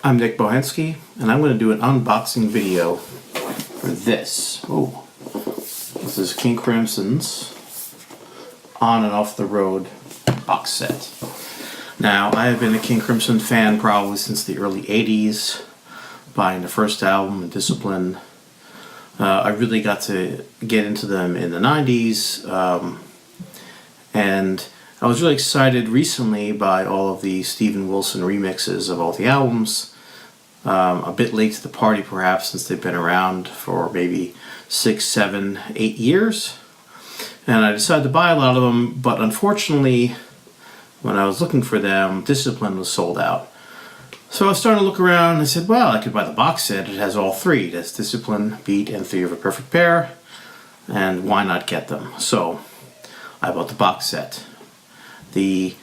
I'm Nick Bohensky, and I'm going to do an unboxing video for this. Oh, this is King Crimson's On and Off the Road box set. Now, I have been a King Crimson fan probably since the early 80s, buying the first album, Discipline. I really got to get into them in the 90s, and I was really excited recently by all of the Steven Wilson remixes of all the albums. A bit late to the party perhaps, since they've been around for maybe 6, 7, 8 years. And I decided to buy a lot of them, but unfortunately, when I was looking for them, Discipline was sold out. So I was starting to look around and I said, well, I could buy the box set. It has all three. That's Discipline, Beat, and Theory of a Perfect Pair. And why not get them? So I bought the box set. The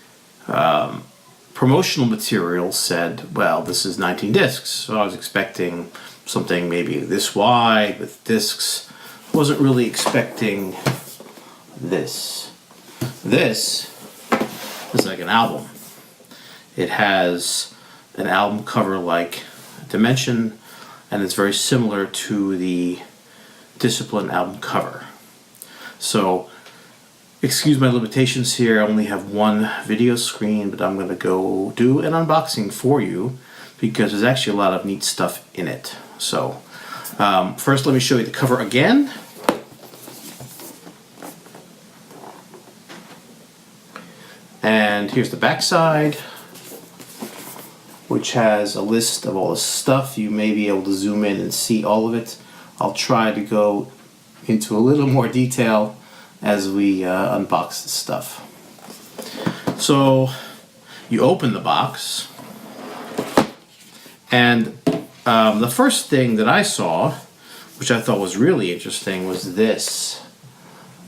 promotional material said, well, this is 19 discs. So I was expecting something maybe this wide with discs. Wasn't really expecting this. This is like an album. It has an album cover like Dimension, and it's very similar to the Discipline album cover. So excuse my limitations here, I only have one video screen, but I'm going to go do an unboxing for you because there's actually a lot of neat stuff in it. So first let me show you the cover again. And here's the back side, which has a list of all the stuff. You may be able to zoom in and see all of it. I'll try to go into a little more detail as we unbox the stuff. So you open the box, and the first thing that I saw, which I thought was really interesting, was this.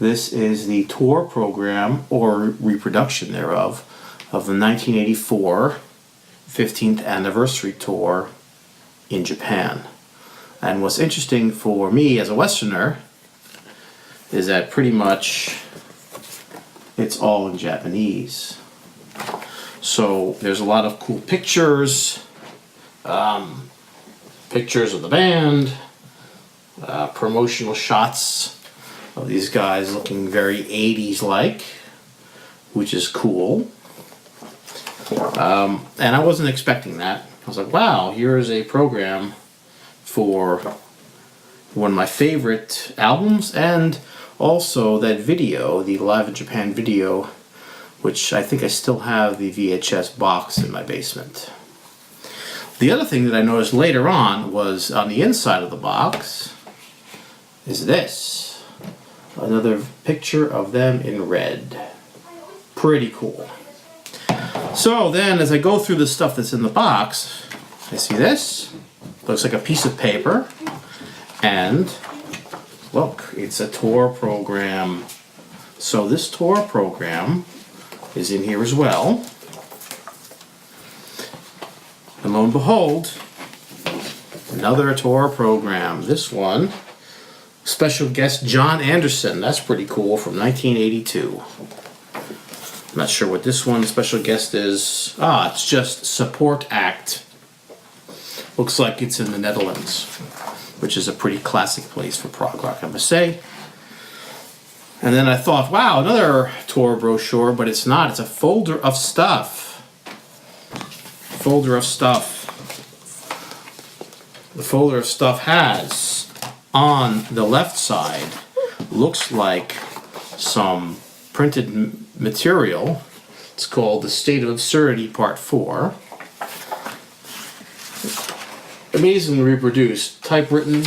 This is the tour program, or reproduction thereof, of the 1984 15th anniversary tour in Japan. And what's interesting for me as a Westerner is that pretty much it's all in Japanese. So there's a lot of cool pictures, pictures of the band, promotional shots of these guys looking very 80s like, which is cool. And I wasn't expecting that. I was like, wow, here's a program for one of my favorite albums, and also that video, the Live in Japan video, which I think I still have the VHS box in my basement. The other thing that I noticed later on was on the inside of the box is this. Another picture of them in red. Pretty cool. So then as I go through the stuff that's in the box, I see this. Looks like a piece of paper. And look, it's a tour program. So this tour program is in here as well. And lo and behold, another tour program. This one, special guest John Anderson. That's pretty cool, from 1982. I'm not sure what this one special guest is. It's just Support Act. Looks like it's in the Netherlands, which is a pretty classic place for prog rock, I must say. And then I thought, wow, another tour brochure, but it's not. It's a folder of stuff. Folder of stuff. The folder of stuff has, on the left side, looks like some printed material. It's called The State of Absurdity Part 4. Amazingly reproduced, typewritten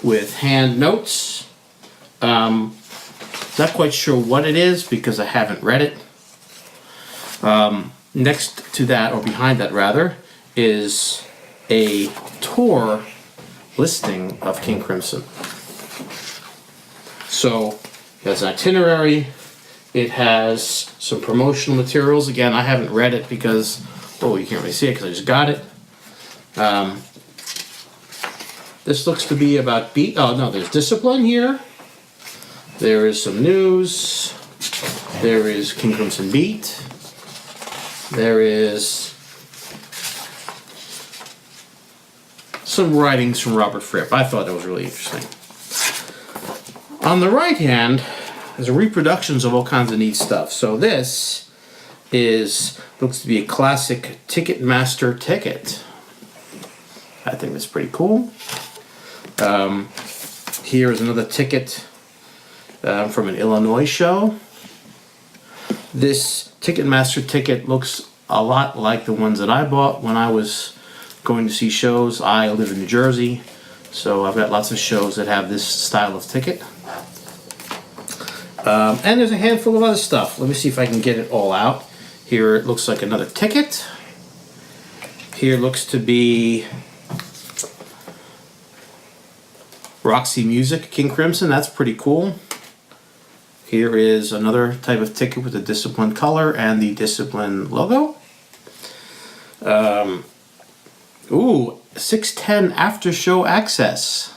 with hand notes. Not quite sure what it is because I haven't read it. Next to that, or behind that rather, is a tour listing of King Crimson. So it has an itinerary. It has some promotional materials. Again, I haven't read it because, you can't really see it because I just got it. This looks to be about Beat. Oh no, there's Discipline here. There is some news. There is King Crimson Beat. There is some writings from Robert Fripp. I thought that was really interesting. On the right hand, there's reproductions of all kinds of neat stuff. So this looks to be a classic Ticketmaster ticket. I think that's pretty cool. Here is another ticket from an Illinois show. This Ticketmaster ticket looks a lot like the ones that I bought when I was going to see shows. I live in New Jersey, so I've got lots of shows that have this style of ticket. And there's a handful of other stuff. Let me see if I can get it all out. Here it looks like another ticket. Here looks to be Roxy Music, King Crimson. That's pretty cool. Here is another type of ticket with the Discipline color and the Discipline logo. Ooh, 610 after show access.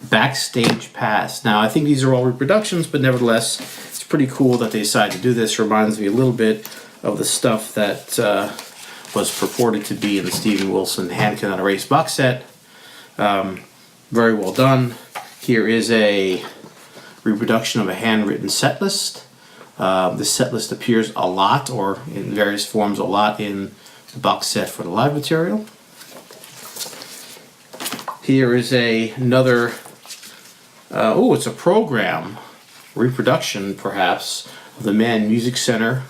Backstage pass. Now I think these are all reproductions, but nevertheless, it's pretty cool that they decided to do this. Reminds me a little bit of the stuff that was purported to be in the Steven Wilson Hand Cannot Erase box set. Very well done. Here is a reproduction of a handwritten set list. The set list appears a lot, or in various forms a lot, in the box set for the live material. Here is another, it's a program, reproduction perhaps, of the Mann Music Center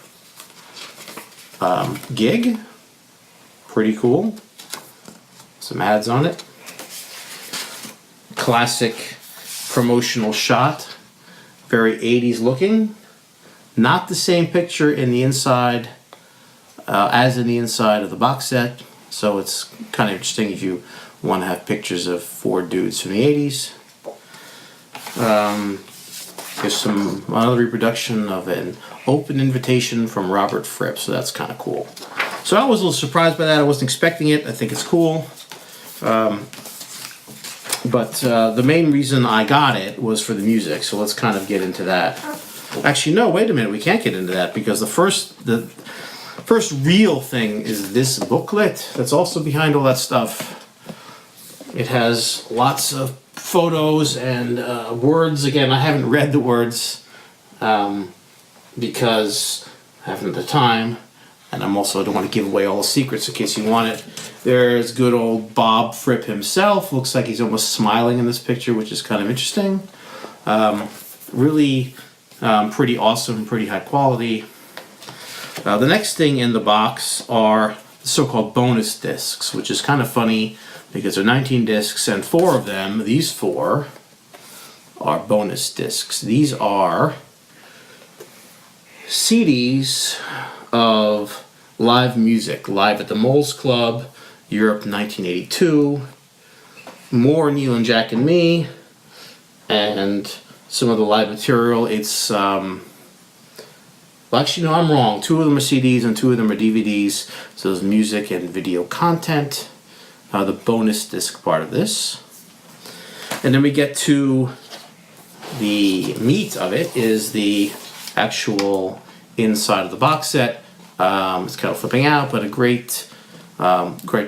gig. Pretty cool. Some ads on it. Classic promotional shot. Very 80s looking. Not the same picture in the inside as in the inside of the box set. So it's kind of interesting if you want to have pictures of four dudes from the 80s. There's another reproduction of an open invitation from Robert Fripp, so that's kind of cool. So I was a little surprised by that. I wasn't expecting it. I think it's cool. But the main reason I got it was for the music, so let's kind of get into that. Actually, no, wait a minute. We can't get into that because the first real thing is this booklet that's also behind all that stuff. It has lots of photos and words. Again, I haven't read the words because I haven't the time, and I'm also don't want to give away all the secrets in case you want it. There's good old Bob Fripp himself. Looks like he's almost smiling in this picture, which is kind of interesting. Really pretty awesome, pretty high quality. The next thing in the box are the so-called bonus discs, which is kind of funny because there are 19 discs and 4 of them, these 4, are bonus discs. These are CDs of live music, Live at the Moles Club, Europe 1982, more Neil and Jack and Me, and some of the live material. It's, well, actually, no, I'm wrong. 2 of them are CDs and 2 of them are DVDs. So there's music and video content, the bonus disc part of this. And then we get to the meat of it, is the actual inside of the box set. It's kind of flipping out, but a great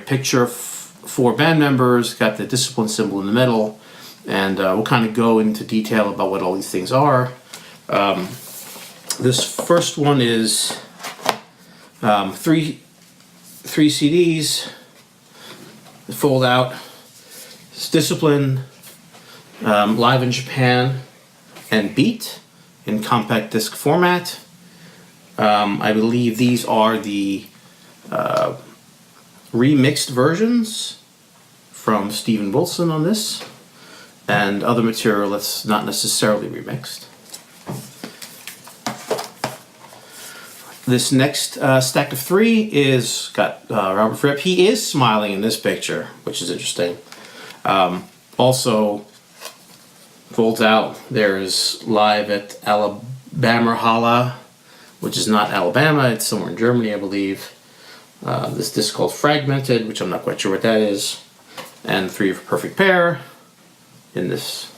picture. 4 band members, got the Discipline symbol in the middle, and we'll kind of go into detail about what all these things are. This first one is 3 CDs, fold out. It's Discipline, Live in Japan, and Beat in compact disc format. I believe these are the remixed versions from Steven Wilson on this, and other material that's not necessarily remixed. This next stack of 3 is got Robert Fripp. He is smiling in this picture, which is interesting. Also, folds out, there's Live at Alabama Holla, which is not Alabama, it's somewhere in Germany, I believe. This disc called Fragmented, which I'm not quite sure what that is. And 3 of a Perfect Pair in this.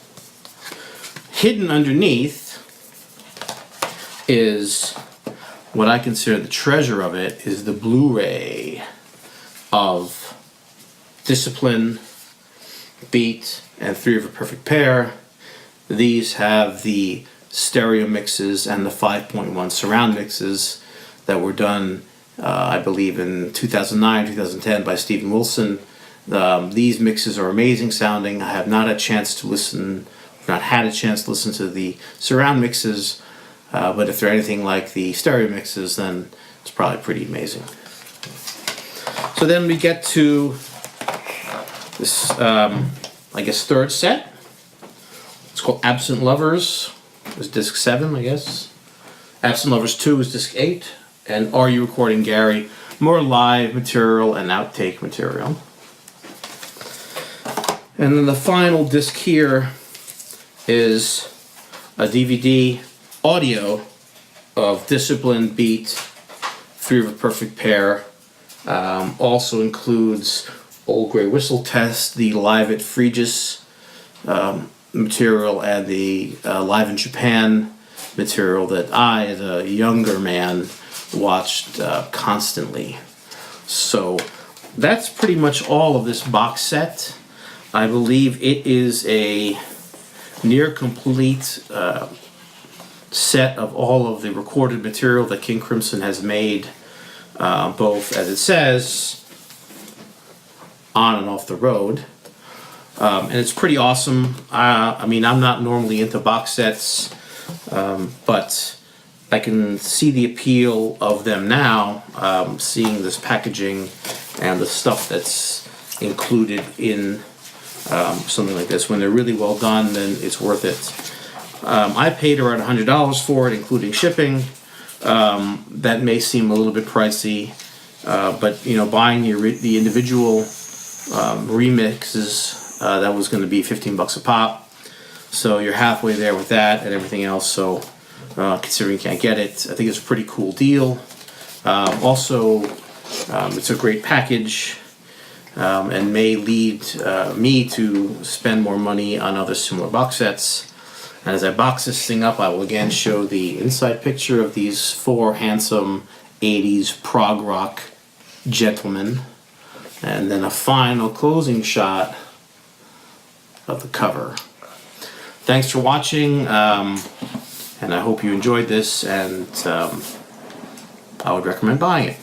Hidden underneath is what I consider the treasure of it, is the Blu-ray of Discipline, Beat, and Three of a Perfect Pair. These have the stereo mixes and the 5.1 surround mixes that were done, I believe, in 2009, 2010 by Steven Wilson. These mixes are amazing sounding. I have not had a chance to listen to the surround mixes, but if they're anything like the stereo mixes, then it's probably pretty amazing. So then we get to this, I guess, third set. It's called Absent Lovers. It's disc 7, I guess. Absent Lovers 2 is disc 8. And Are You Recording Gary? More live material and outtake material. And then the final disc here is a DVD audio of Discipline, Beat, Three of a Perfect Pair. Also includes Old Grey Whistle Test, the Live at Frejus material, and the Live in Japan material that I, as a younger man, watched constantly. So that's pretty much all of this box set. I believe it is a near complete set of all of the recorded material that King Crimson has made, both, as it says, on and off the road. And it's pretty awesome. I mean, I'm not normally into box sets, but I can see the appeal of them now, seeing this packaging and the stuff that's included in something like this. When they're really well done, then it's worth it. I paid around $100 for it, including shipping. That may seem a little bit pricey, but you know, buying the individual remixes, that was going to be $15 a pop. So you're halfway there with that and everything else. So considering you can't get it, I think it's a pretty cool deal. Also, it's a great package. And may lead me to spend more money on other similar box sets. And as I box this thing up, I will again show the inside picture of these 4 handsome 80s prog rock gentlemen, and then a final closing shot of the cover. Thanks for watching, and I hope you enjoyed this, and I would recommend buying it.